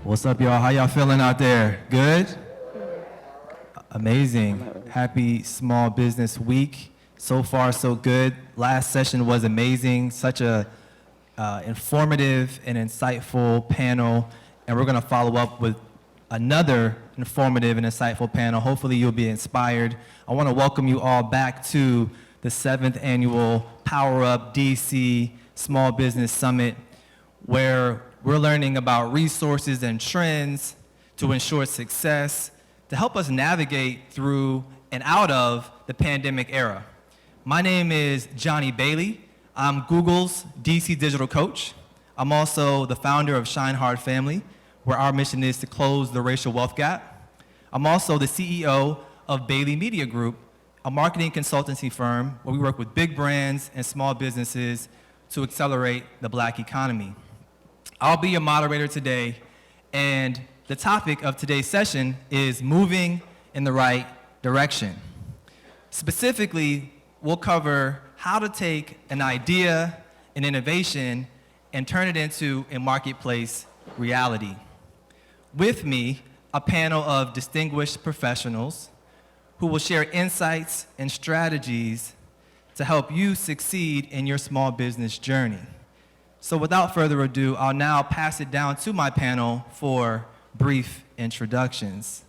What's up, y'all? How y'all feeling out there? Good? Amazing. Happy Small Business Week. So far, so good. Last session was amazing. Such a informative and insightful panel. And we're going to follow up with another informative and insightful panel. Hopefully, you'll be inspired. I want to welcome you all back to the 7th annual Power Up DC Small Business Summit, where we're learning about resources and trends to ensure success, to help us navigate through and out of the pandemic era. My name is Johnny Bailey. I'm Google's DC Digital Coach. I'm also the founder of Shine Hard Family, where our mission is to close the racial wealth gap. I'm also the CEO of Bailey Media Group, a marketing consultancy firm where we work with big brands and small businesses to accelerate the Black economy. I'll be your moderator today, and the topic of today's session is moving in the right direction. Specifically, we'll cover how to take an idea, an innovation, and turn it into a marketplace reality. With me, a panel of distinguished professionals who will share insights and strategies to help you succeed in your small business journey. So without further ado, I'll now pass it down to my panel for brief introductions.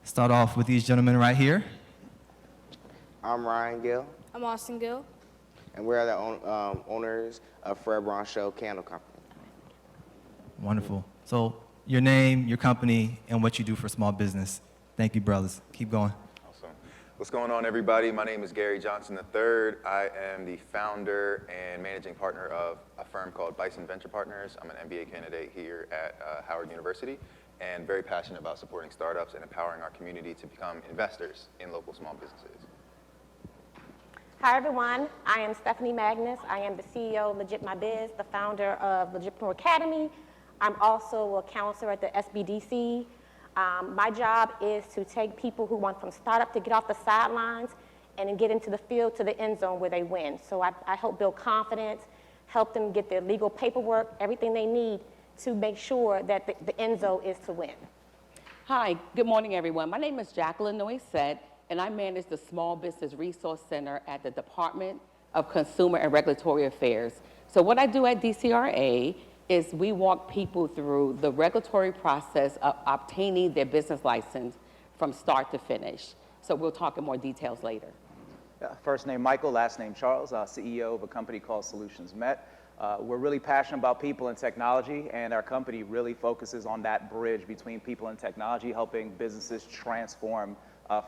Start off with these gentlemen right here. I'm Ryan Gill. I'm Austin Gill. And we're the owners of Fred Braun Show Candle Company. Wonderful. So your name, your company, and what you do for small business. Thank you, brothers. Keep going. Awesome. What's going on, everybody? My name is Gary Johnson III. I am the founder and managing partner of a firm called Bison Venture Partners. I'm an MBA candidate here at Howard University and very passionate about supporting startups and empowering our community to become investors in local small businesses. Hi, everyone. I am Stephanie Magnus. I am the CEO of Legit My Biz, the founder of Legitpreneur Academy. I'm also a counselor at the SBDC. My job is to take people who want from startup to get off the sidelines and then get into the field to the end zone where they win. So I help build confidence, help them get their legal paperwork, everything they need to make sure that the end zone is to win. Hi, good morning, everyone. My name is Jacqueline Noisette, and I manage the Small Business Resource Center at the Department of Consumer and Regulatory Affairs. So what I do at DCRA is we walk people through the regulatory process of obtaining their business license from start to finish. So we'll talk in more details later. First name Michael, last name Charles, CEO of a company called Solutions Mott. We're really passionate about people and technology, and our company really focuses on that bridge between people and technology, helping businesses transform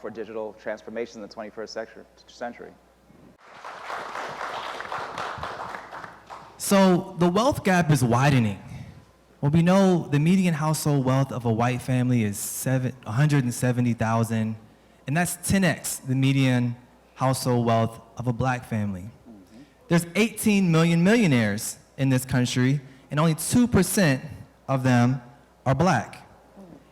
for digital transformation in the 21st century. So the wealth gap is widening. Well, we know the median household wealth of a white family is $170,000, and that's 10x the median household wealth of a Black family. There's 18 million millionaires in this country, and only 2% of them are Black.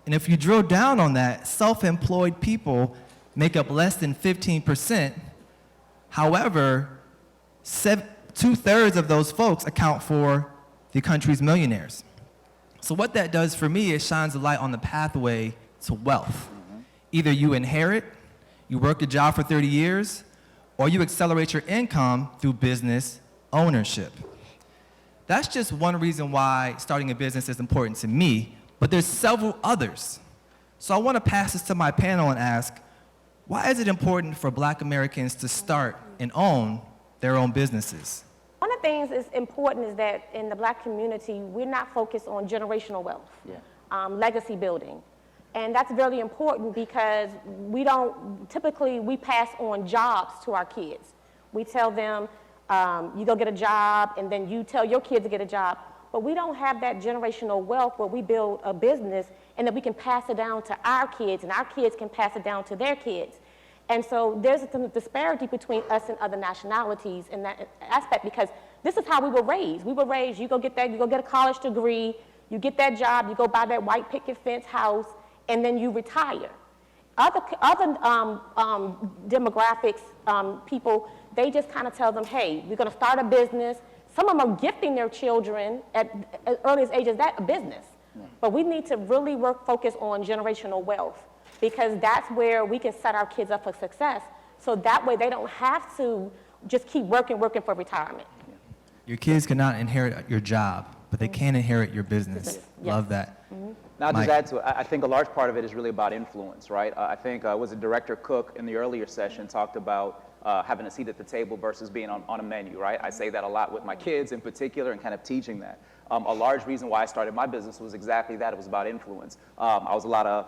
And if you drill down on that, self-employed people make up less than 15%. However, 2/3 of those folks account for the country's millionaires. So what that does for me is shines a light on the pathway to wealth. Either you inherit, you work a job for 30 years, or you accelerate your income through business ownership. That's just one reason why starting a business is important to me, but there's several others. So I want to pass this to my panel and ask, why is it important for Black Americans to start and own their own businesses? One of the things that's important is that in the Black community, we're not focused on generational wealth, legacy building. And that's very important because we pass on jobs to our kids. We tell them, you go get a job, and then you tell your kids to get a job. But we don't have that generational wealth where we build a business and that we can pass it down to our kids, and our kids can pass it down to their kids. And so there's a disparity between us and other nationalities in that aspect, because this is how we were raised. We were raised, you go get a college degree, you get that job, you go buy that white picket fence house, and then you retire. Other demographics, people, they just kind of tell them, hey, we're going to start a business. Some of them are gifting their children at earliest ages that a business. But we need to really focus on generational wealth, because that's where we can set our kids up for success. So that way they don't have to just keep working for retirement. Your kids cannot inherit your job, but they can inherit your business. Yes. Love that. Now, Mike. just add to it, I think a large part of it is really about influence, right? I think was it Director Cook in the earlier session talked about having a seat at the table versus being on a menu, right? I say that a lot with my kids in particular and kind of teaching that. A large reason why I started my business was exactly that. It was about influence. I was a lot of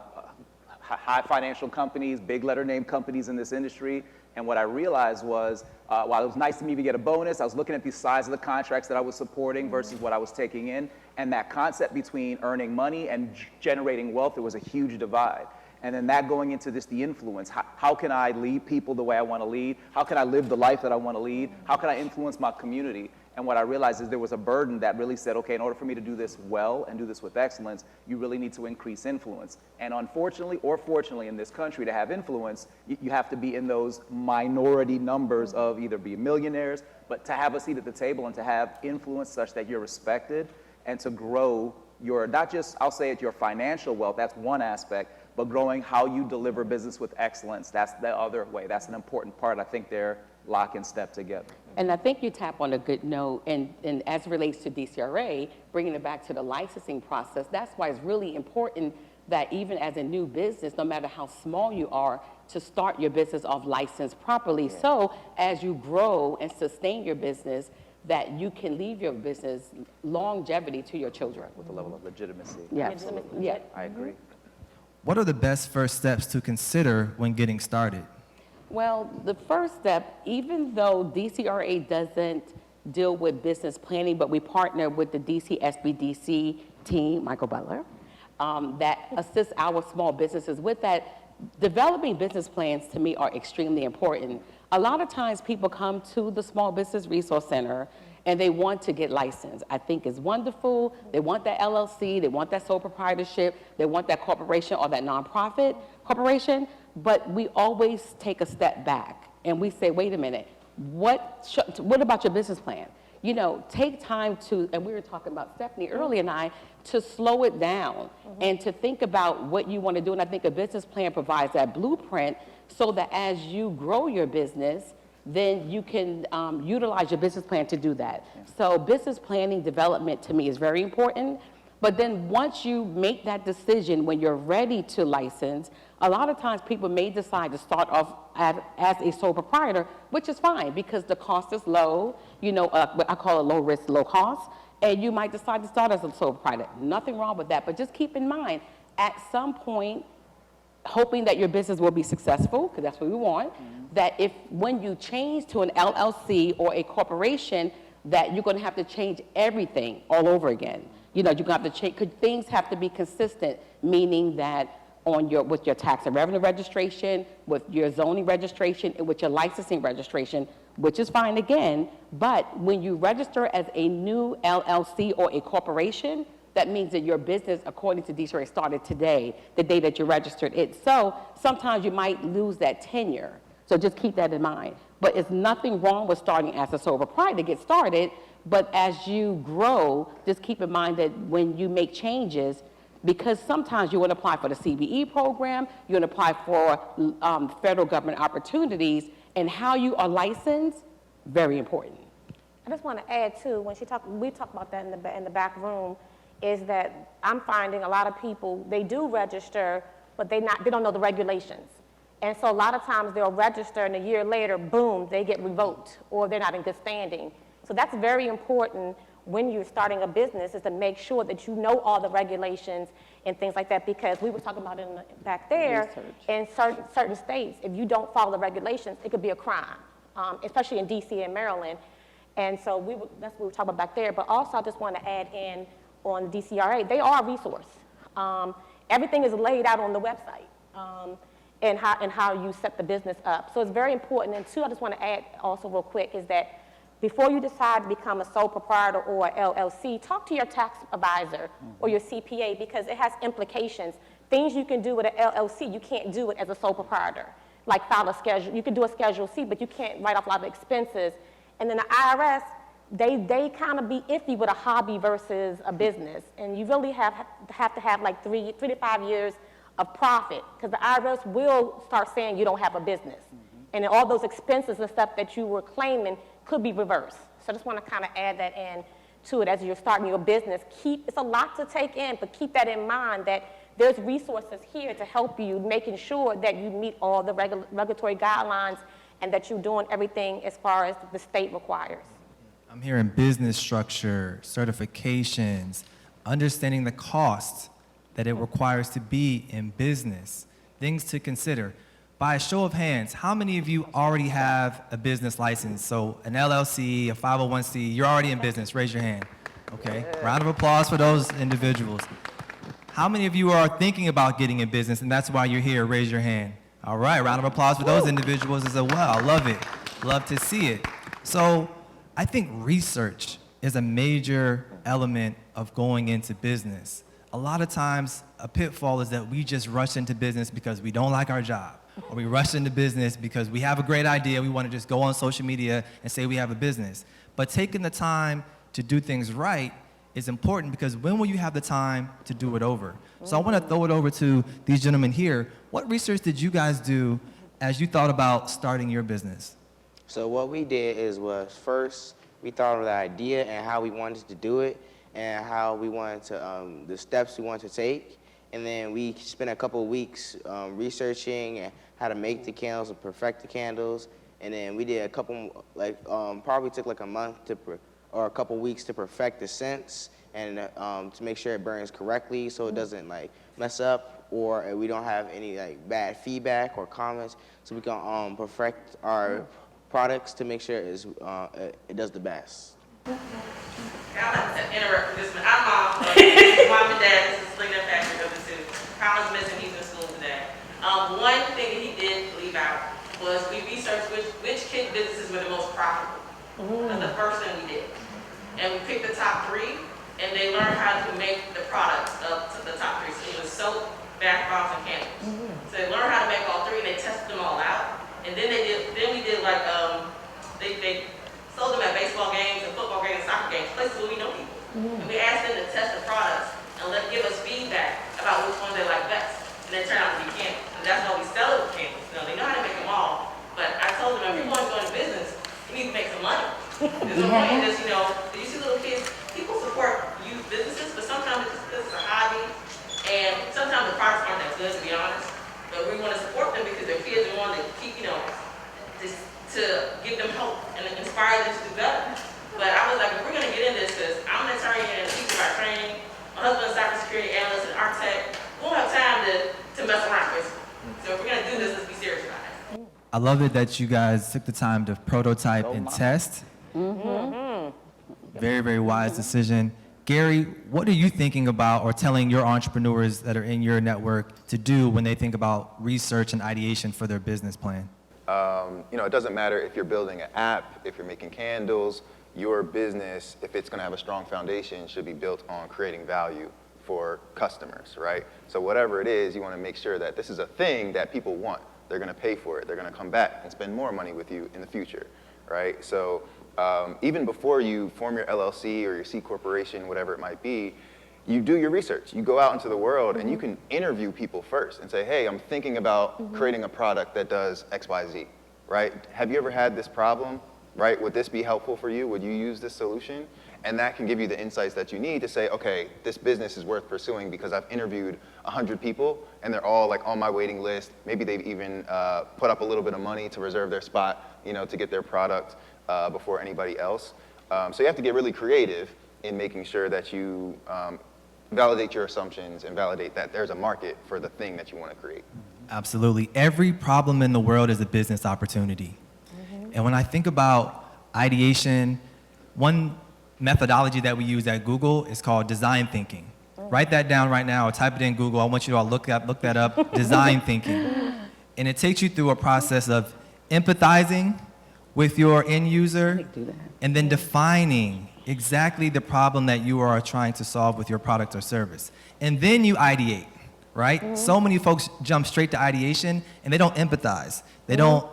high financial companies, big letter name companies in this industry. And what I realized was, while it was nice to me to get a bonus, I was looking at the size of the contracts that I was supporting versus what I was taking in. And that concept between earning money and generating wealth, there was a huge divide. And then that going into this, the influence. How can I lead people the way I want to lead? How can I live the life that I want to lead? How can I influence my community? And what I realized is there was a burden that really said, okay, in order for me to do this well and do this with excellence, you really need to increase influence. And unfortunately or fortunately in this country, to have influence, you have to be in those minority numbers of either be millionaires, but to have a seat at the table and to have influence such that you're respected and to grow your, not just, I'll say it, your financial wealth, that's one aspect, but growing how you deliver business with excellence, that's the other way. That's an important part. I think they're lock and step together. And I think you tap on a good note, and as it relates to DCRA, bringing it back to the licensing process, that's why it's really important that even as a new business, no matter how small you are, to start your business off licensed properly. Yeah. So as you grow and sustain your business, that you can leave your business longevity to your children. With a level of legitimacy. Yeah, absolutely. Yeah. I agree. What are the best first steps to consider when getting started? Well, the first step, even though DCRA doesn't deal with business planning, but we partner with the DC SBDC team, Michael Butler, that assists our small businesses with that. Developing business plans to me are extremely important. A lot of times people come to the Small Business Resource Center and they want to get licensed. I think it's wonderful. They want that LLC, they want that sole proprietorship, they want that corporation or that nonprofit corporation, but we always take a step back and we say, wait a minute, what about your business plan? You know, take time to, and we were talking about Stephanie earlier and I, to slow it down and to think about what you want to do. And I think a business plan provides that blueprint so that as you grow your business, then you can utilize your business plan to do that. Yeah. So business planning development to me is very important. But then once you make that decision, when you're ready to license, a lot of times people may decide to start off as a sole proprietor, which is fine because the cost is low, you know, I call it low risk, low cost, and you might decide to start as a sole proprietor. Nothing wrong with that, but just keep in mind, at some point, hoping that your business will be successful, because that's what we want, that when you change to an LLC or a corporation, that you're going to have to change everything all over again. You know, you're going to have to change, things have to be consistent, meaning that with your tax and revenue registration, with your zoning registration, and with your licensing registration, which is fine again, but when you register as a new LLC or a corporation, that means that your business, according to DCRA, started today, the day that you registered it. So sometimes you might lose that tenure. So just keep that in mind. But it's nothing wrong with starting as a sole proprietor to get started, but as you grow, just keep in mind that when you make changes, because sometimes you want to apply for the CBE program, you want to apply for federal government opportunities, and how you are licensed, very important. I just want to add too, when we talk about that in the back room, is that I'm finding a lot of people, they do register, but they don't know the regulations. And so a lot of times they'll register and a year later, boom, they get revoked or they're not in good standing. So that's very important when you're starting a business, is to make sure that you know all the regulations and things like that, because we were talking about it back there, in certain states, if you don't follow the regulations, it could be a crime, especially in DC and Maryland. And so that's what we were talking about back there. But also I just want to add in on DCRA, they are a resource. Everything is laid out on the website and how you set the business up. So it's very important. And two, I just want to add also real quick is that before you decide to become a sole proprietor or LLC, talk to your tax advisor or your CPA, because it has implications. Things you can do with an LLC, you can't do it as a sole proprietor. Like file a schedule, you can do a Schedule C, but you can't write off a lot of expenses. And then the IRS, they kind of be iffy with a hobby versus a business. And you really have to have like 3 to 5 years of profit, because the IRS will start saying you don't have a business. And then all those expenses and stuff that you were claiming could be reversed. So I just want to kind of add that in to it as you're starting your business. It's a lot to take in, but keep that in mind that there's resources here to help you, making sure that you meet all the regulatory guidelines and that you're doing everything as far as the state requires. I'm hearing business structure, certifications, understanding the cost that it requires to be in business, things to consider. By a show of hands, how many of you already have a business license? So an LLC, a 501c, you're already in business, raise your hand. Okay, round of applause for those individuals. How many of you are thinking about getting in business and that's why you're here, raise your hand. All right, round of applause for those individuals as well. I love it, love to see it. So I think research is a major element of going into business. A lot of times, a pitfall is that we just rush into business because we don't like our job, or we rush into business because we have a great idea, we want to just go on social media and say we have a business. But taking the time to do things right is important, because when will you have the time to do it over? So I want to throw it over to these gentlemen here. What research did you guys do as you thought about starting your business? So what we did was first we thought of the idea and how we wanted to do it, and how we wanted to, the steps we wanted to take. And then we spent a couple of weeks researching how to make the candles and perfect the candles. And then we did a couple, probably took like a month or a couple weeks to perfect the scents and to make sure it burns correctly so it doesn't like mess up, or we don't have any like bad feedback or comments. So we can perfect our products to make sure it does the best. I'd like to interrupt for this one. I'm mom and dad. This is Selena Patrick of the two. Kyle's missing. He's in school today. One thing that he did leave out was we researched which kid businesses were the most profitable. That's the first thing we did. And we picked the top 3, and they learned how to make the products up to the top 3. So it was soap, bath bombs, and candles. So they learned how to make all 3, and they tested them all out. And then we did like they sold them at baseball games and football games and soccer games, places where we know people. And we asked them to test the products and give us feedback about which ones they like best. And it turned out to be candles. And that's why we sell it with candles. Now, they know how to make them all, but I told them if you're going to go into business, you need to make some money. There's no point in just, you see little kids, people support youth businesses, but sometimes it's just because it's a hobby, and sometimes the products aren't that good, to be honest. But we want to support them because their kids are wanting to keep, just to give them hope and inspire them to do better. But I was like, if we're going to get in this, because I'm an attorney and a teacher by training, my husband's a cybersecurity analyst and architect, we won't have time to mess around, basically. So if we're going to do this, let's be serious about it. I love it that you guys took the time to prototype and test. Very, very wise decision. Gary, what are you thinking about or telling your entrepreneurs that are in your network to do when they think about research and ideation for their business plan? It doesn't matter if you're building an app, if you're making candles, your business, if it's going to have a strong foundation, should be built on creating value for customers, right? So whatever it is, you want to make sure that this is a thing that people want. They're going to pay for it. They're going to come back and spend more money with you in the future, right? So even before you form your LLC or your C corporation, whatever it might be, you do your research. You go out into the world and you can interview people first and say, hey, I'm thinking about creating a product that does X, Y, Z, right? Have you ever had this problem, right? Would this be helpful for you? Would you use this solution? And that can give you the insights that you need to say, okay, this business is worth pursuing because I've interviewed 100 people and they're all like on my waiting list. Maybe they've even put up a little bit of money to reserve their spot, to get their product before anybody else. So you have to get really creative in making sure that you validate your assumptions and validate that there's a market for the thing that you want to create. Absolutely. Every problem in the world is a business opportunity. And when I think about ideation, one methodology that we use at Google is called design thinking. Write that down right now or type it in Google. I want you to all look that up, design thinking. And it takes you through a process of empathizing with your end user and then defining exactly the problem that you are trying to solve with your product or service. And then you ideate, right? So many folks jump straight to ideation and they don't empathize. They don't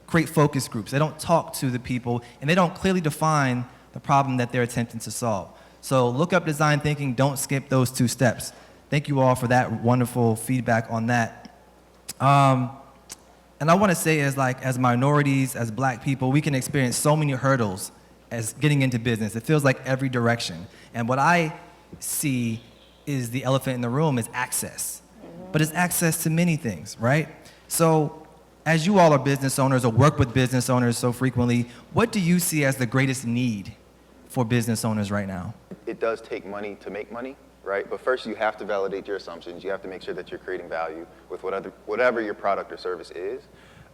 create focus groups. They don't talk to the people and they don't clearly define the problem that they're attempting to solve. So look up design thinking, don't skip those 2 steps. Thank you all for that wonderful feedback on that. And I want to say as minorities, as black people, we can experience so many hurdles as getting into business. It feels like every direction. And what I see is the elephant in the room is access. But it's access to many things, right? So as you all are business owners or work with business owners so frequently, what do you see as the greatest need for business owners right now? It does take money to make money, right? But first you have to validate your assumptions. You have to make sure that you're creating value with whatever your product or service is.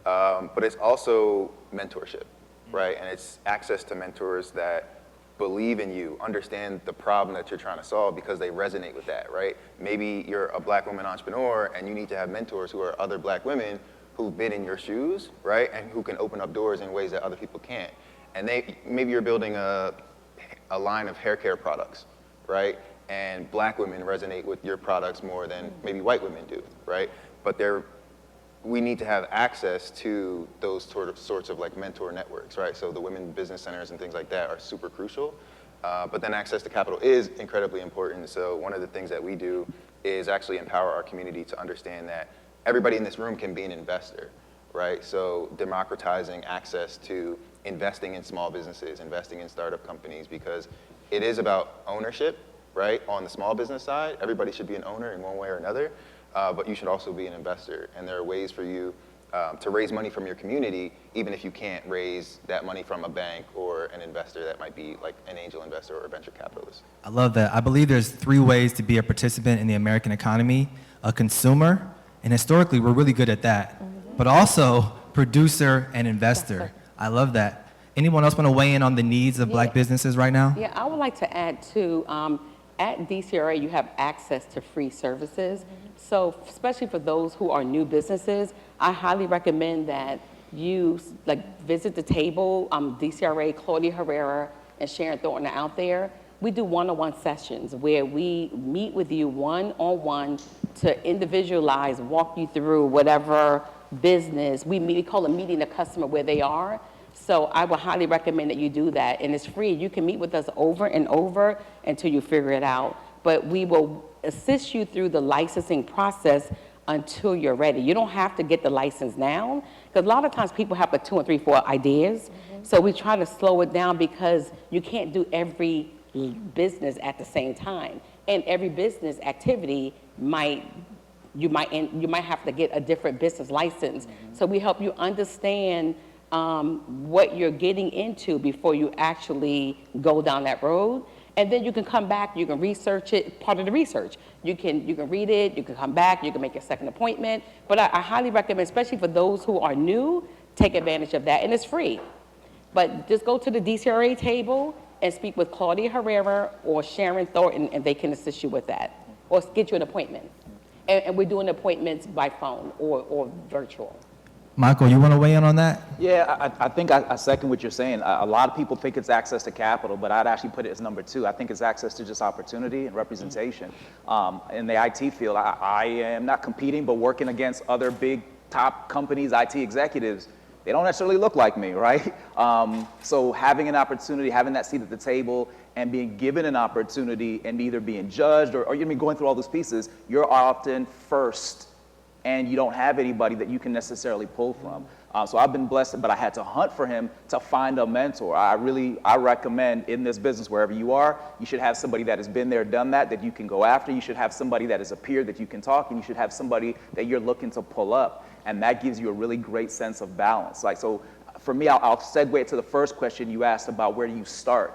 But it's also mentorship, right? And it's access to mentors that believe in you, understand the problem that you're trying to solve because they resonate with that, right? Maybe you're a black woman entrepreneur and you need to have mentors who are other black women who've been in your shoes, right? And who can open up doors in ways that other people can't. And maybe you're building a line of hair care products, right? And black women resonate with your products more than maybe white women do, right? But we need to have access to those sorts of like mentor networks, right? So the women business centers and things like that are super crucial. But then access to capital is incredibly important. So one of the things that we do is actually empower our community to understand that everybody in this room can be an investor, right? So democratizing access to investing in small businesses, investing in startup companies, because it is about ownership, right? On the small business side, everybody should be an owner in one way or another. But you should also be an investor. And there are ways for you to raise money from your community, even if you can't raise that money from a bank or an investor that might be like an angel investor or a venture capitalist. I love that. I believe there's 3 ways to be a participant in the American economy: a consumer, and historically we're really good at that, but also producer and investor. I love that. Anyone else want to weigh in on the needs of black businesses right now? Yeah, I would like to add too, at DCRA, you have access to free services. So especially for those who are new businesses, I highly recommend that you visit the table. DCRA, Claudia Herrera, and Sharon Thornton are out there. We do one-on-one sessions where we meet with you one-on-one to individualize, walk you through whatever business. We call it meeting the customer where they are. So I would highly recommend that you do that, and it's free. You can meet with us over and over until you figure it out. But we will assist you through the licensing process until you're ready. You don't have to get the license now, because a lot of times people have 2 and 3, 4 ideas. So we try to slow it down because you can't do every business at the same time, and every business activity you might have to get a different business license. So we help you understand what you're getting into before you actually go down that road. And then you can come back, you can research it, part of the research. You can read it, you can come back, you can make a second appointment. But I highly recommend, especially for those who are new, take advantage of that, and it's free. But just go to the DCRA table and speak with Claudia Herrera or Sharon Thornton, and they can assist you with that, or get you an appointment. And we're doing appointments by phone or virtual. Michael, you want to weigh in on that? Yeah, I think I second what you're saying. A lot of people think it's access to capital, but I'd actually put it as number 2. I think it's access to just opportunity and representation. In the IT field, I am not competing, but working against other big top companies, IT executives. They don't necessarily look like me, right? So having an opportunity, having that seat at the table, and being given an opportunity and either being judged or going through all those pieces, you're often first, and you don't have anybody that you can necessarily pull from. So I've been blessed, but I had to hunt for him to find a mentor. I recommend in this business, wherever you are, you should have somebody that has been there, done that you can go after. You should have somebody that is a peer that you can talk, and you should have somebody that you're looking to pull up. And that gives you a really great sense of balance. So for me, I'll segue to the first question you asked about where do you start.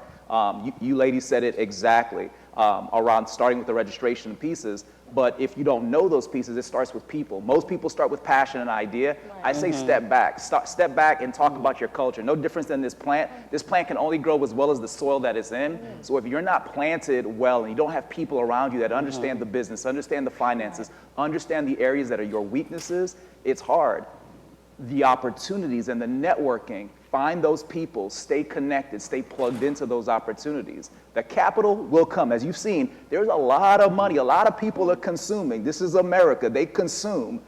You ladies said it exactly, around starting with the registration pieces. But if you don't know those pieces, it starts with people. Most people start with passion and idea. Right. I say step back. Step back and talk about your culture. No difference than this plant. This plant can only grow as well as the soil that it's in. So if you're not planted well and you don't have people around you that understand the business, understand the finances, understand the areas that are your weaknesses, it's hard. The opportunities and the networking, find those people, stay connected, stay plugged into those opportunities. The capital will come. As you've seen, there's a lot of money, a lot of people are consuming. This is America, they consume.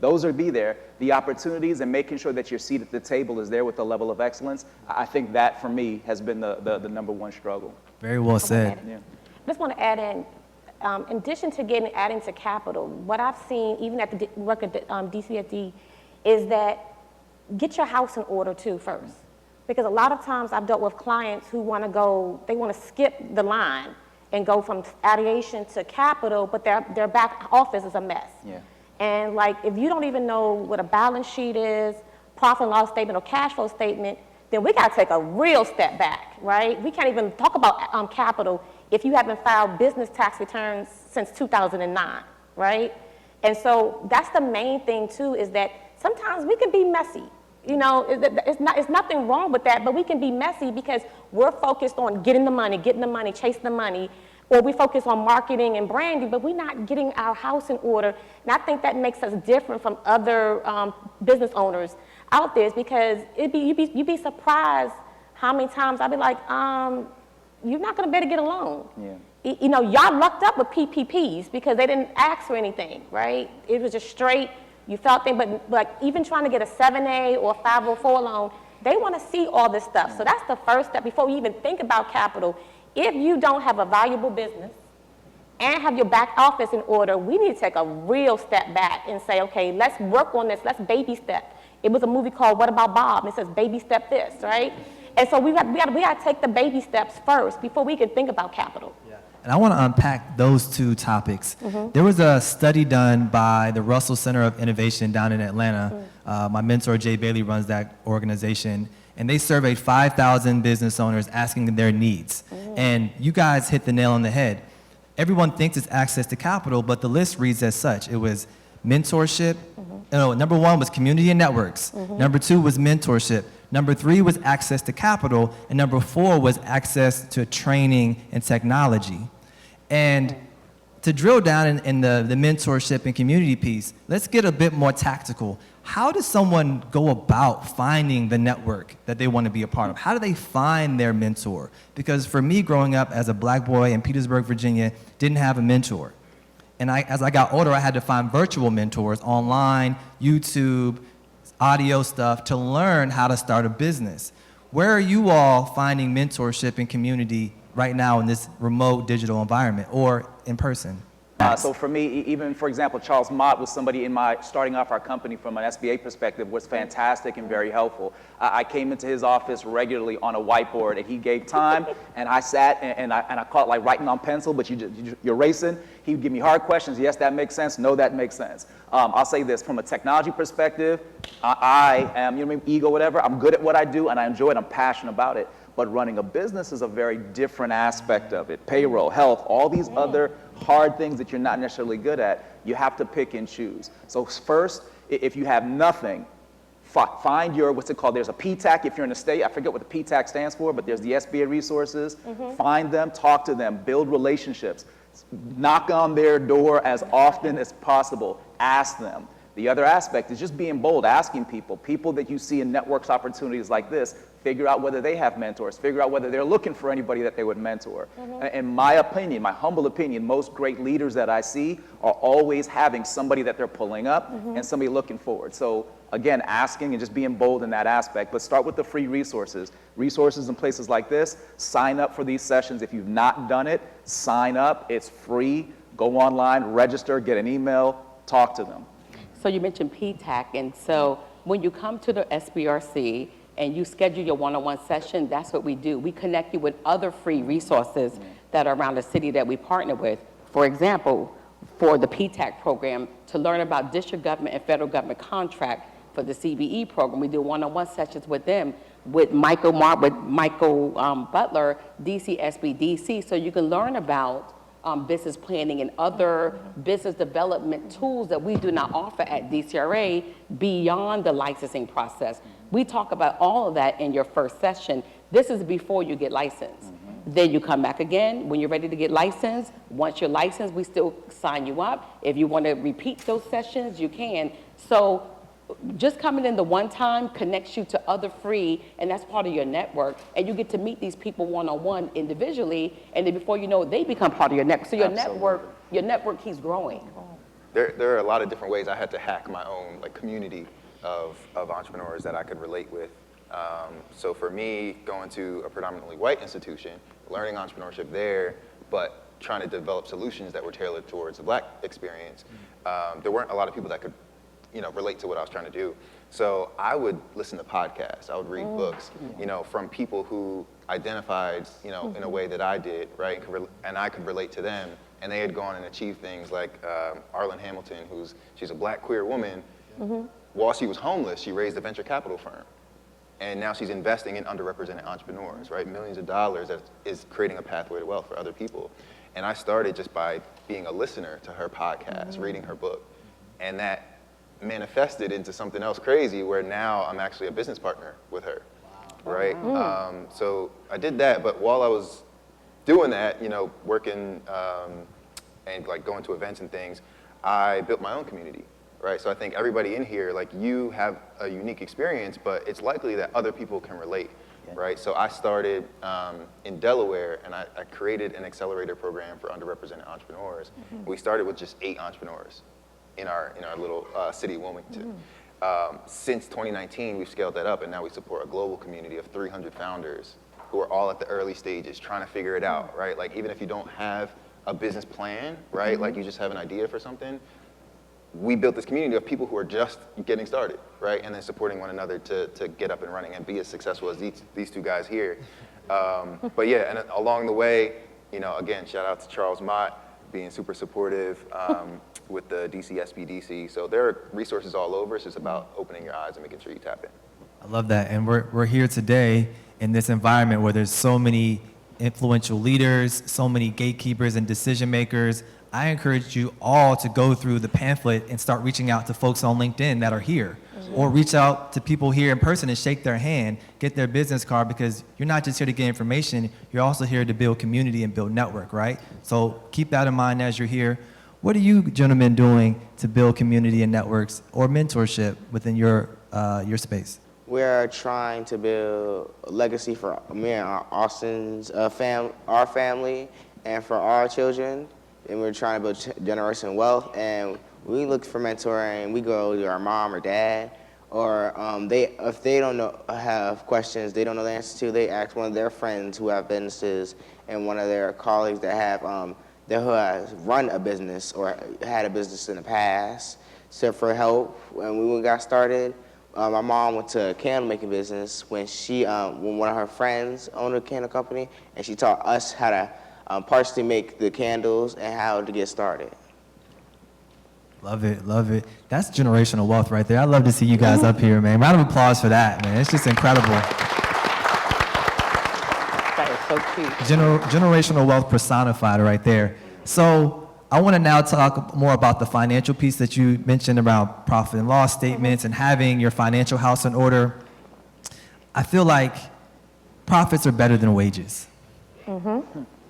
those are be there. The opportunities and making sure that your seat at the table is there with the level of excellence, I think that for me has been the number one struggle. Very well said. Yeah. I just want to add in addition to adding to capital, what I've seen, even at the work at the, DCFD, is that get your house in order too first. Because a lot of times I've dealt with clients who want to go, they want to skip the line and go from ideation to capital, but their back office is a mess. Yeah. And like, if you don't even know what a balance sheet is, profit and loss statement or cash flow statement, then we got to take a real step back, right? We can't even talk about capital if you haven't filed business tax returns since 2009, right? And so that's the main thing too, is that sometimes we can be messy. You know, it's nothing wrong with that, but we can be messy because we're focused on getting the money, chasing the money, or we focus on marketing and branding, but we're not getting our house in order. And I think that makes us different from other business owners out there, is because you'd be surprised how many times I'd be like, you're not gonna be able to get a loan. Yeah. You know, y'all lucked up with PPPs because they didn't ask for anything, right? It was just straight, you felt things, but like even trying to get a 7A or a 504 loan, they wanna see all this stuff. So that's the first step before we even think about capital. If you don't have a valuable business and have your back office in order, we need to take a real step back and say, okay, let's work on this, let's baby step. It was a movie called What About Bob? And it says baby step this, right? And so we got to take the baby steps first before we can think about capital. And I want to unpack those two topics. There was a study done by the Russell Center of Innovation down in Atlanta. My mentor, Jay Bailey, runs that organization. And they surveyed 5,000 business owners asking their needs. And you guys hit the nail on the head. Everyone thinks it's access to capital, but the list reads as such. It was mentorship. No, number one was community and networks. Number two was mentorship. Number three was access to capital. And number four was access to training and technology. And to drill down in the mentorship and community piece, let's get a bit more tactical. How does someone go about finding the network that they want to be a part of? How do they find their mentor? Because for me, growing up as a black boy in Petersburg, Virginia, didn't have a mentor. And as I got older, I had to find virtual mentors online, YouTube, audio stuff to learn how to start a business. Where are you all finding mentorship and community right now in this remote digital environment or in person? So for me, even for example, Charles Mott was somebody in my starting off our company from an SBA perspective was fantastic and very helpful. I came into his office regularly on a whiteboard, and he gave time, and I sat and I caught like writing on pencil, but you're racing. He would give me hard questions. Yes, that makes sense. No, that makes sense. I'll say this from a technology perspective. I am, you know, ego, whatever. I'm good at what I do, and I enjoy it. I'm passionate about it. But running a business is a very different aspect of it. Payroll, health, all these other hard things that you're not necessarily good at, you have to pick and choose. So first, if you have nothing, find your, what's it called? There's a PTAC if you're in the state. I forget what the PTAC stands for, but there's the SBA resources. Find them, talk to them, build relationships. Knock on their door as often as possible. Ask them. The other aspect is just being bold, asking people that you see in networks opportunities like this, figure out whether they have mentors, figure out whether they're looking for anybody that they would mentor. In my opinion, my humble opinion, most great leaders that I see are always having somebody that they're pulling up and somebody looking forward. So again, asking and just being bold in that aspect, but start with the free resources. Resources in places like this, sign up for these sessions. If you've not done it, sign up, it's free. Go online, register, get an email, talk to them. So you mentioned PTAC, and so when you come to the SBRC and you schedule your one-on-one session, that's what we do. We connect you with other free resources that are around the city that we partner with. For example, for the PTAC program, to learn about district government and federal government contract for the CBE program, we do one-on-one sessions with them, with Michael Mott, with Michael Butler, DC SBDC, so you can learn about business planning and other business development tools that we do not offer at DCRA beyond the licensing process. We talk about all of that in your first session. This is before you get licensed. Then you come back again when you're ready to get licensed. Once you're licensed, we still sign you up. If you want to repeat those sessions, you can. So just coming in the one time connects you to other free, and that's part of your network. And you get to meet these people one-on-one individually, and then before you know it, they become part of your network. So your network keeps growing. there are a lot of different ways I had to hack my own like community of entrepreneurs that I could relate with. So for me, going to a predominantly white institution, learning entrepreneurship there, but trying to develop solutions that were tailored towards the black experience, there weren't a lot of people that could, relate to what I was trying to do. So I would listen to podcasts, I would read books, from people who identified, in a way that I did, right? And I could relate to them. And they had gone and achieved things like Arlen Hamilton, she's a black queer woman. While she was homeless, she raised a venture capital firm. And now she's investing in underrepresented entrepreneurs, right? Millions of dollars that is creating a pathway to wealth for other people. And I started just by being a listener to her podcast, reading her book. And that manifested into something else crazy where now I'm actually a business partner with her, right? So I did that, but while I was doing that, working and like going to events and things, I built my own community, right? So I think everybody in here, like you have a unique experience, but it's likely that other people can relate, right? So I started in Delaware, and I created an accelerator program for underrepresented entrepreneurs. We started with just 8 entrepreneurs in our little city, Wilmington. Since 2019, we've scaled that up, and now we support a global community of 300 founders who are all at the early stages trying to figure it out, right? Like even if you don't have a business plan, right? Like you just have an idea for something, we built this community of people who are just getting started, right? And then supporting one another to get up and running and be as successful as these 2 guys here. But yeah, and along the way, again, shout out to Charles Mott, being super supportive with the DC SBDC. So there are resources all over. It's just about opening your eyes and making sure you tap in. I love that. And we're here today in this environment where there's so many influential leaders, so many gatekeepers and decision makers. I encourage you all to go through the pamphlet and start reaching out to folks on LinkedIn that are here, or reach out to people here in person and shake their hand, get their business card, because you're not just here to get information, you're also here to build community and build network, right? So keep that in mind as you're here. What are you gentlemen doing to build community and networks or mentorship within your space? We're trying to build a legacy for me and Austin's our family and for our children. And we're trying to build generational wealth. And we look for mentoring. We go to our mom or dad, or if they don't have questions they don't know the answer to, they ask one of their friends who have businesses and one of their colleagues that have who has run a business or had a business in the past, for help. When we got started, my mom went to a candle making business when one of her friends owned a candle company, and she taught us how to partially make the candles and how to get started. Love it, love it. That's generational wealth right there. I love to see you guys up here, man. Round of applause for that, man. It's just incredible. That is so cute. Generational wealth personified right there. So I want to now talk more about the financial piece that you mentioned around profit and loss statements and having your financial house in order. I feel like profits are better than wages.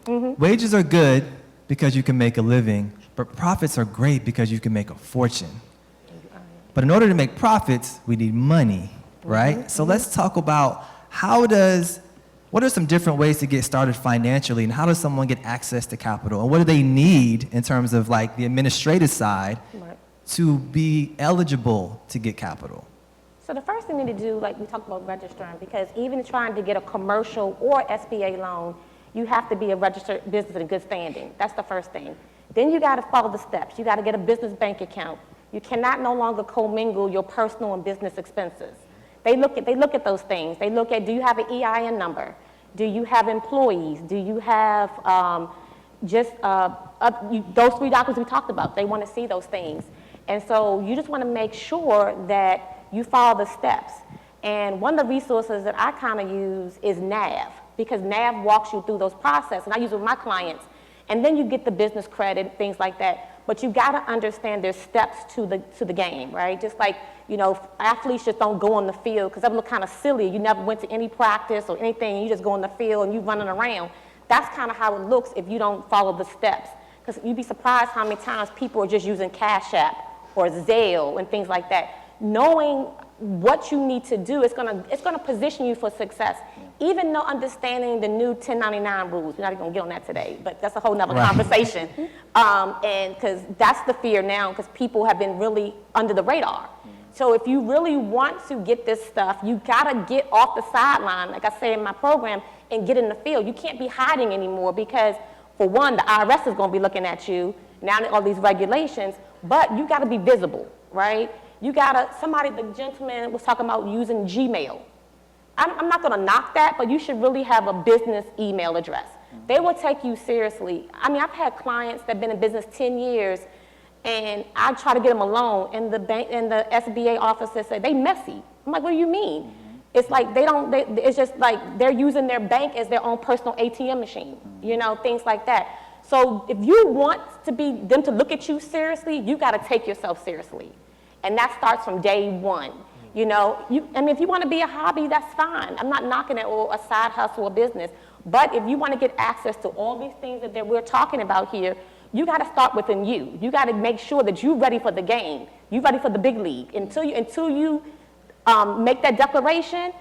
Wages are good because you can make a living, but profits are great because you can make a fortune. But in order to make profits, we need money, right? So let's talk about what are some different ways to get started financially, and how does someone get access to capital? And what do they need in terms of like the administrative side to be eligible to get capital? So the first thing we need to do, like we talked about registering, because even trying to get a commercial or SBA loan, you have to be a registered business in good standing. That's the first thing. Then you got to follow the steps. You got to get a business bank account. You cannot no longer commingle your personal and business expenses. They look at those things. They look at, do you have an EIN number? Do you have employees? Do you have those 3 documents we talked about? They want to see those things. And so you just want to make sure that you follow the steps. And one of the resources that I kind of use is NAV, because NAV walks you through those processes, and I use it with my clients. And then you get the business credit, things like that. But you got to understand there's steps to the game, right? Just like, athletes just don't go on the field because that would look kind of silly. You never went to any practice or anything, and you just go on the field and you running around. That's kind of how it looks if you don't follow the steps. Because you'd be surprised how many times people are just using Cash App or Zelle and things like that. Knowing what you need to do, it's gonna position you for success. Even though understanding the new 1099 rules, we're not even gonna get on that today, but that's a whole nother conversation. And because that's the fear now, because people have been really under the radar. So if you really want to get this stuff, you gotta get off the sideline, like I say in my program, and get in the field. You can't be hiding anymore because, for one, the IRS is gonna be looking at you, now that all these regulations, but you gotta be visible, right? You gotta, the gentleman was talking about using Gmail. I'm not gonna knock that, but you should really have a business email address. They will take you seriously. I mean, I've had clients that have been in business 10 years, and I try to get them a loan, and the bank and the SBA officer said, they messy. I'm like, what do you mean? It's like it's just like they're using their bank as their own personal ATM machine, you know, things like that. So if you want them to look at you seriously, you gotta take yourself seriously. And that starts from day one. You know, I mean, if you want to be a hobby, that's fine. I'm not knocking it, or a side hustle or business. But if you want to get access to all these things that we're talking about here, you got to start within you. You got to make sure that you're ready for the game. You're ready for the big league. Until you make that declaration,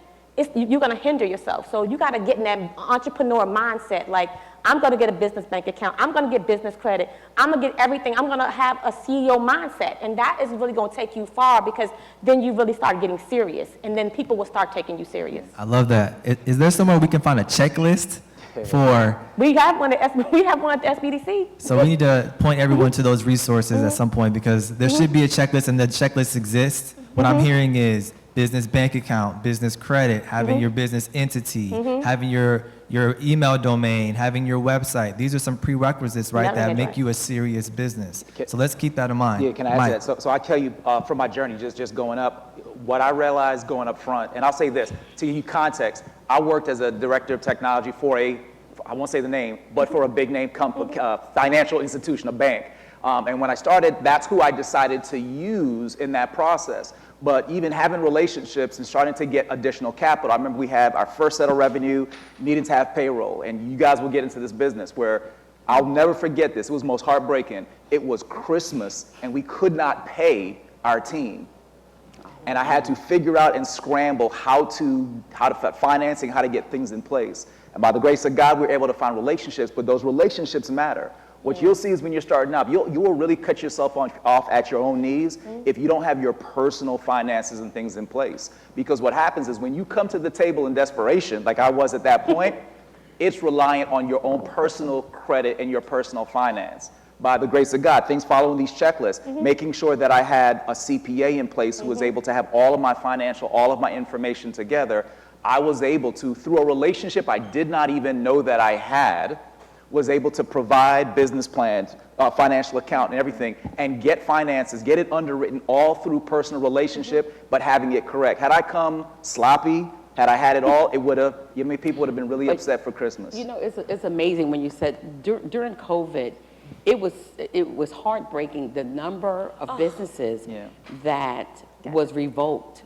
you're going to hinder yourself. So you got to get in that entrepreneur mindset. Like, I'm going to get a business bank account. I'm going to get business credit. I'm going to get everything. I'm going to have a CEO mindset. And that is really going to take you far, because then you really start getting serious. And then people will start taking you serious. I love that. Is there somewhere we can find a checklist for? We have one at the SBDC. So we need to point everyone to those resources at some point, because there should be a checklist, and the checklist exists. What I'm hearing is business bank account, business credit, having your business entity, having your email domain, having your website. These are some prerequisites, right, that make you a serious business. So let's keep that in mind. Yeah, can I add to that? So I tell you from my journey, just going up, what I realized going up front, and I'll say this, to give you context, I worked as a director of technology for I won't say the name, but for a big name company, financial institution, a bank. And when I started, that's who I decided to use in that process. But even having relationships and starting to get additional capital, I remember we had our first set of revenue, needed to have payroll, and you guys will get into this business where I'll never forget this. It was most heartbreaking. It was Christmas, and we could not pay our team. And I had to figure out and scramble how to financing, how to get things in place. And by the grace of God, we were able to find relationships, but those relationships matter. What you'll see is when you're starting up, you will really cut yourself off at your own knees if you don't have your personal finances and things in place. Because what happens is when you come to the table in desperation, like I was at that point, it's reliant on your own personal credit and your personal finance. By the grace of God, things following these checklists, making sure that I had a CPA in place who was able to have all of my information together, I was able to, through a relationship I did not even know that I had, was able to provide business plans, financial account and everything, and get finances, get it underwritten all through personal relationship, but having it correct. Had I come sloppy, had I had it all, it would have, people would have been really upset for Christmas. You know, it's amazing when you said during COVID, it was heartbreaking, the number of businesses that was revoked,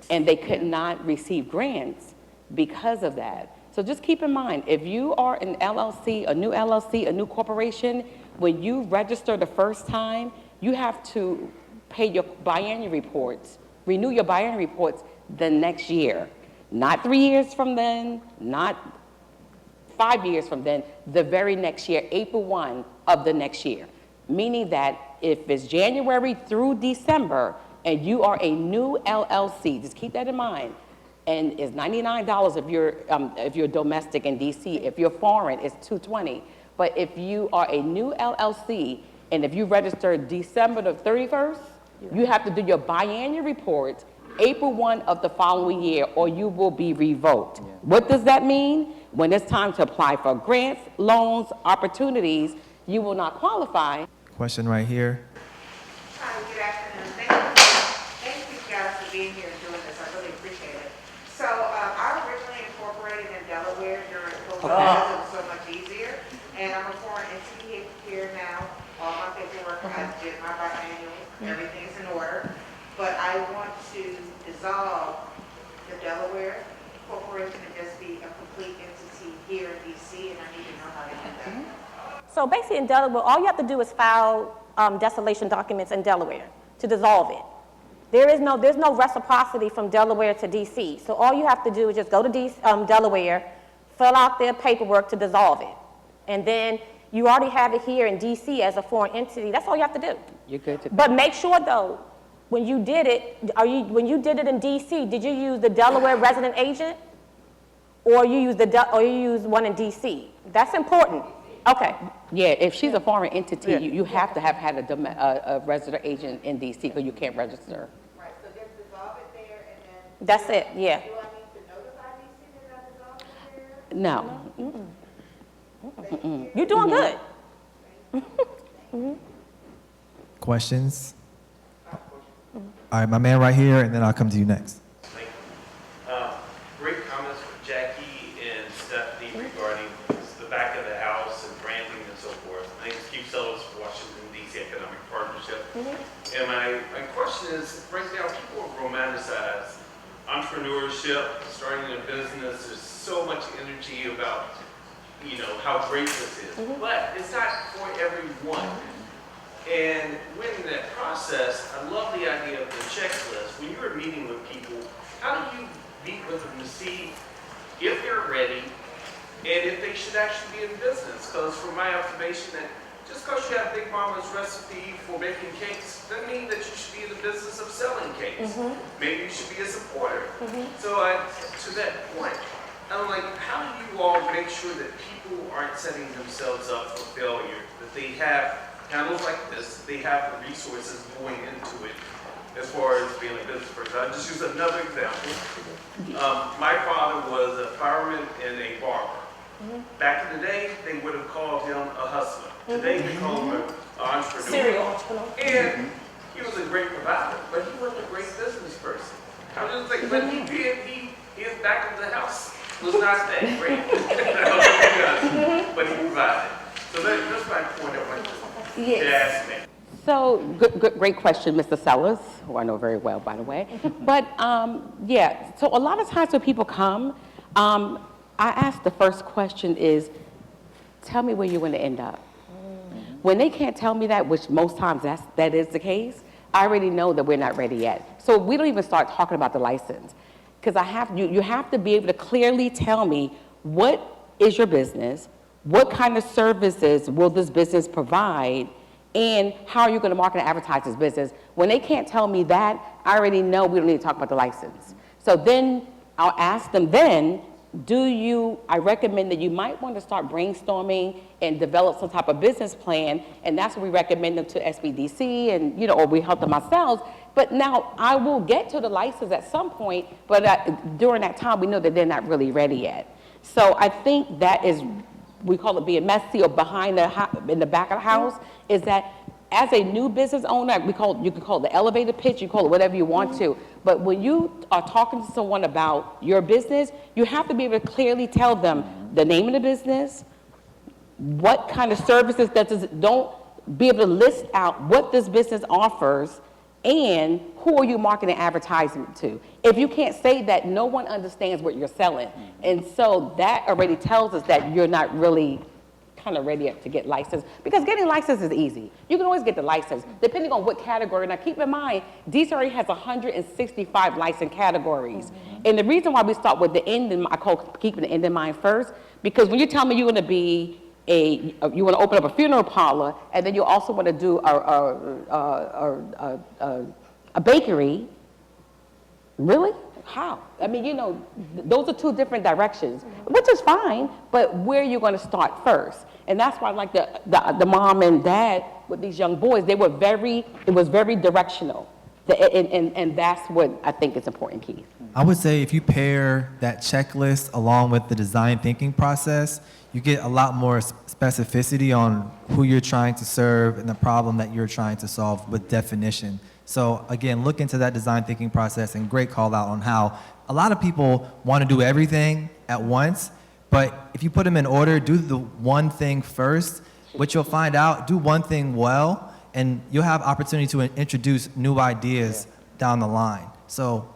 and they could not receive grants because of that. So just keep in mind, if you are an LLC, a new corporation, when you register the first time, you have to pay your biannual reports, renew your biannual reports the next year. Not 3 years from then, not 5 years from then, the very next year, April 1 of the next year. Meaning that if it's January through December and you are a new LLC, just keep that in mind. And it's $99 if you're domestic in DC. If you're foreign, it's $220. But if you are a new LLC and if you register December the 31st, you have to do your biannual report April 1 of the following year, or you will be revoked. What does that mean? When it's time to apply for grants, loans, opportunities, you will not qualify. Question right here. Hi, good afternoon. Thank you guys for being here and doing this. I really appreciate it. So I originally incorporated in Delaware during COVID. It was so much easier. And I'm a foreign entity here now. All my paperwork, I did my biannual, everything's in order. But I want to dissolve the Delaware corporation and just be a complete entity here in DC, and I need to know how to do that. So basically in Delaware, all you have to do is file desolation documents in Delaware to dissolve it. There's no reciprocity from Delaware to DC. So all you have to do is just go to Delaware, fill out their paperwork to dissolve it. And then you already have it here in DC as a foreign entity. That's all you have to do. You're good to go. But make sure though, when you did it, when you did it in DC, did you use the Delaware resident agent? Or you use one in DC? That's important. Okay. Yeah, if she's a foreign entity, you have to have had a resident agent in DC because you can't register. Right, so just dissolve it there and then. That's it, yeah. Do I need to notify DC that I dissolved it there? No. You're doing good. Questions? All right, my man right here, and then I'll come to you next. Thank you. Great comments from Jackie and Stephanie regarding the back of the house and branding and so forth. My name is Keith Sellers, Washington, D.C. Economic Partnership. And my question is, right now people romanticize entrepreneurship, starting a business. There's so much energy about, you know, how great this is. But it's not for everyone. And in that process, I love the idea of the checklist. When you're meeting with people, how do you meet with them to see if they're ready and if they should actually be in business? Because from my observation, that just because you have Big Mama's recipe for making cakes doesn't mean that you should be in the business of selling cakes. Maybe you should be a supporter. So to that point, I'm like, how do you all make sure that people aren't setting themselves up for failure, that they have handles like this, they have the resources going into it as far as being a business person? I'll just use another example. My father was a fireman and a barber. Back in the day, they would have called him a hustler. Today, they call him an entrepreneur. Serial entrepreneur. And he was a great provider, but he wasn't a great business person. I was just like, but his back of the house was not that great. But he provided. So that's my point I want to ask me. So, great question, Mr. Sellers, who I know very well, by the way. But, yeah, so a lot of times when people come, I ask the first question is, tell me where you want to end up. When they can't tell me that, which most times that is the case, I already know that we're not ready yet. So we don't even start talking about the license. Because you have to be able to clearly tell me what is your business, what kind of services will this business provide, and how are you going to market and advertise this business? When they can't tell me that, I already know we don't need to talk about the license. So then I'll ask them then, I recommend that you might want to start brainstorming and develop some type of business plan, and that's what we recommend them to SBDC and, you know, or we help them ourselves. But now I will get to the license at some point, but during that time, we know that they're not really ready yet. So I think that is, we call it being messy or behind in the back of the house, is that as a new business owner, you can call it the elevator pitch, you call it whatever you want to, but when you are talking to someone about your business, you have to be able to clearly tell them the name of the business, what kind of services don't be able to list out what this business offers, and who are you marketing advertising to. If you can't say that, no one understands what you're selling. And so that already tells us that you're not really kind of ready to get licensed, because getting licensed is easy. You can always get the license, depending on what category. Now keep in mind, DCRA has 165 license categories. And the reason why we start with the end, I call keeping the end in mind first, because when you tell me you're going to be you want to open up a funeral parlor, and then you also want to do a bakery, really? How? I mean, you know, those are two different directions, which is fine, but where are you going to start first? And that's why I like the mom and dad with these young boys, it was very directional. And that's what I think is important, Keith. I would say if you pair that checklist along with the design thinking process, you get a lot more specificity on who you're trying to serve and the problem that you're trying to solve with definition. So again, look into that design thinking process, and great call out on how a lot of people want to do everything at once, but if you put them in order, do the one thing first, what you'll find out, do one thing well, and you'll have opportunity to introduce new ideas down the line. So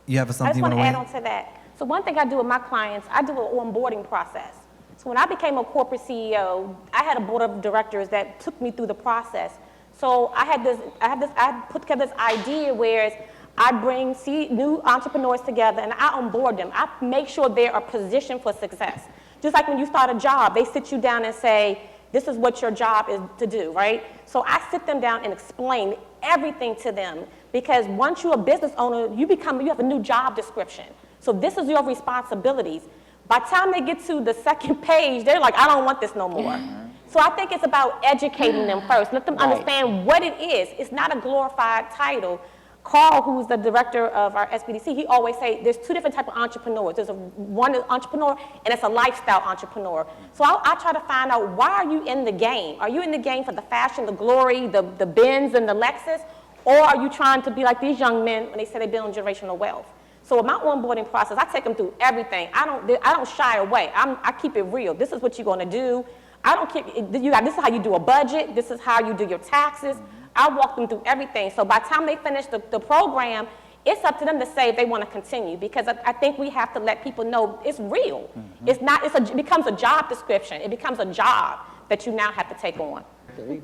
you have something you want to add on to that. So one thing I do with my clients, I do an onboarding process. So when I became a corporate CEO, I had a board of directors that took me through the process. So I put together this idea where I bring new entrepreneurs together and I onboard them. I make sure they are positioned for success. Just like when you start a job, they sit you down and say, this is what your job is to do, right? So I sit them down and explain everything to them, because once you're a business owner, you have a new job description. So this is your responsibilities. By the time they get to the second page, they're like, I don't want this no more. So I think it's about educating them first. Let them understand what it is. It's not a glorified title. Carl, who's the director of our SBDC, he always say there's two different types of entrepreneurs. There's one entrepreneur, and it's a lifestyle entrepreneur. So I try to find out, why are you in the game? Are you in the game for the fashion, the glory, the Benz and the Lexus? Or are you trying to be like these young men when they say they build generational wealth? So in my onboarding process, I take them through everything. I don't shy away. I keep it real. This is what you're going to do. I don't keep, this is how you do a budget. This is how you do your taxes. I walk them through everything. So by the time they finish the program, it's up to them to say if they want to continue, because I think we have to let people know it's real. It's not, it becomes a job description. It becomes a job that you now have to take on.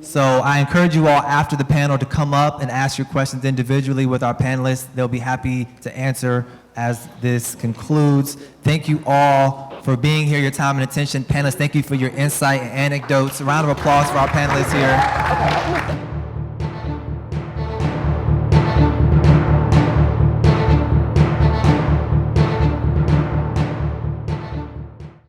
So I encourage you all after the panel to come up and ask your questions individually with our panelists. They'll be happy to answer as this concludes. Thank you all for being here, your time and attention. Panelists, thank you for your insight and anecdotes. A round of applause for our panelists here.